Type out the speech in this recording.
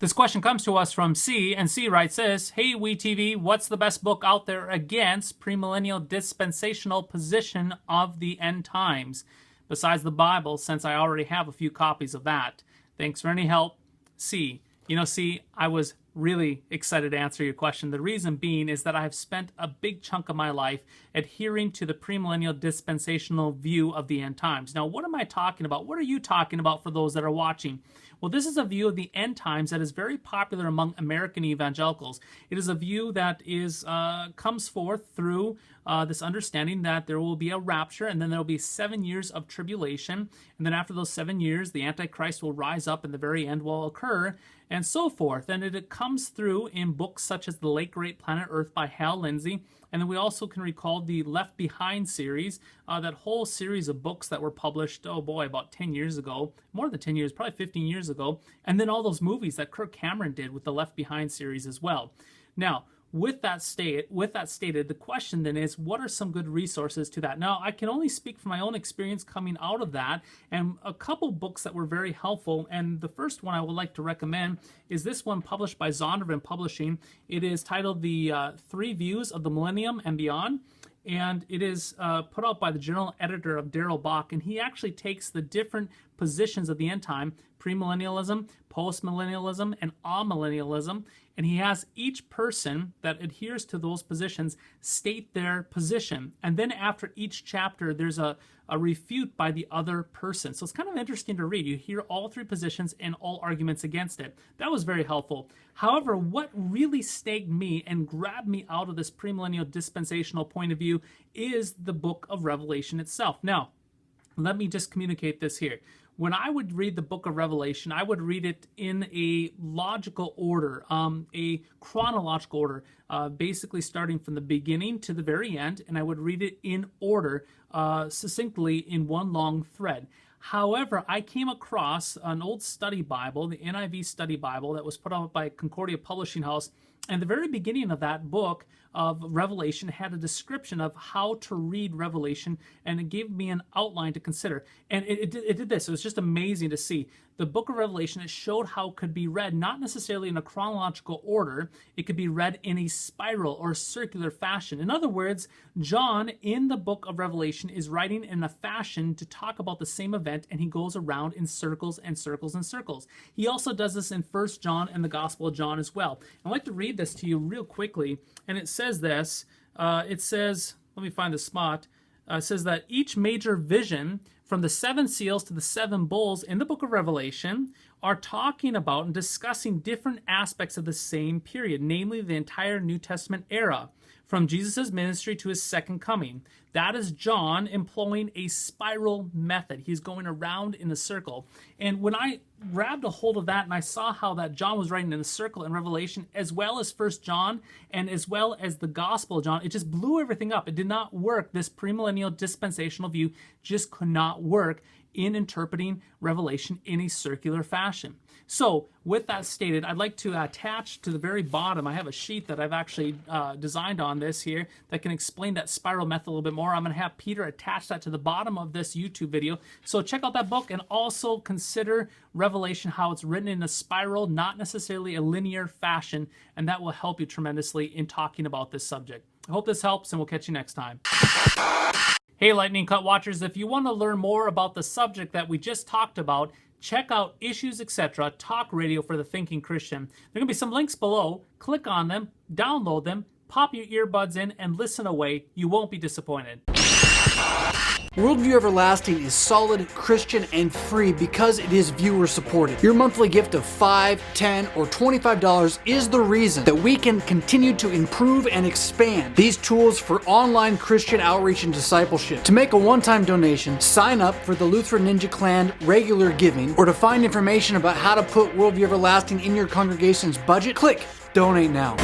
This question comes to us from C, and C writes this: Hey WeTV, what's the best book out there against premillennial dispensational position of the end times? Besides the Bible, since I already have a few copies of that. Thanks for any help, C. You know, C, I was really excited to answer your question. The reason being is that I have spent a big chunk of my life adhering to the premillennial dispensational view of the end times. Now, what am I talking about? What are you talking about for those that are watching? Well, this is a view of the end times that is very popular among American evangelicals. It is a view that comes forth through this understanding that there will be a rapture, and then there will be 7 years of tribulation, and then after those 7 years, the Antichrist will rise up and the very end will occur, and so forth. And it comes through in books such as The Late Great Planet Earth by Hal Lindsey, and then we also can recall the Left Behind series, that whole series of books that were published, oh boy, about 10 years ago, more than 10 years, probably 15 years ago, and then all those movies that Kirk Cameron did with the Left Behind series as well. Now, with that stated, the question then is, what are some good resources to that? Now, I can only speak from my own experience coming out of that, and a couple books that were very helpful, and the first one I would like to recommend is this one published by Zondervan Publishing. It is titled The 3 Views of the Millennium and Beyond, and it is put out by the general editor of Darrell Bock, and he actually takes the different positions of the end time, premillennialism, postmillennialism, and amillennialism, and he has each person that adheres to those positions state their position. And then after each chapter, there's a refute by the other person. So it's kind of interesting to read. You hear all 3 positions and all arguments against it. That was very helpful. However, what really snagged me and grabbed me out of this premillennial dispensational point of view is the book of Revelation itself. Now, let me just communicate this here. When I would read the book of Revelation, I would read it in a logical order, a chronological order, basically starting from the beginning to the very end, and I would read it in order, succinctly in one long thread. However, I came across an old study Bible, the NIV study Bible, that was put out by Concordia Publishing House, and the very beginning of that book of Revelation had a description of how to read Revelation, and it gave me an outline to consider. And it did this. It was just amazing to see. The book of Revelation, it showed how it could be read, not necessarily in a chronological order. It could be read in a spiral or circular fashion. In other words, John, in the book of Revelation, is writing in a fashion to talk about the same event, and he goes around in circles and circles and circles. He also does this in 1 John and the Gospel of John as well. I'd like to read this to you real quickly, and it says this. It says, let me find the spot. It says that each major vision from the 7 seals to the 7 bowls in the book of Revelation are talking about and discussing different aspects of the same period, namely the entire New Testament era, from Jesus' ministry to his second coming. That is John employing a spiral method. He's going around in a circle. And when I grabbed a hold of that and I saw how that John was writing in a circle in Revelation, as well as 1 John and as well as the Gospel of John, it just blew everything up. It did not work. This premillennial dispensational view just could not work in interpreting Revelation in a circular fashion. So with that stated, I'd like to attach to the very bottom, I have a sheet that I've actually designed on this here that can explain that spiral method a little bit more. I'm going to have Peter attach that to the bottom of this YouTube video. So check out that book and also consider Revelation, how it's written in a spiral, not necessarily a linear fashion, and that will help you tremendously in talking about this subject. I hope this helps, and we'll catch you next time. Hey Lightning Cut Watchers, if you want to learn more about the subject that we just talked about, check out Issues Etc. Talk Radio for the Thinking Christian. There are going to be some links below. Click on them, download them, pop your earbuds in, and listen away. You won't be disappointed. Worldview Everlasting is solid, Christian, and free because it is viewer supported. Your monthly gift of $5, $10, or $25 is the reason that we can continue to improve and expand these tools for online Christian outreach and discipleship. To make a one-time donation, sign up for the Lutheran Ninja Clan regular giving, or to find information about how to put Worldview Everlasting in your congregation's budget, click Donate Now.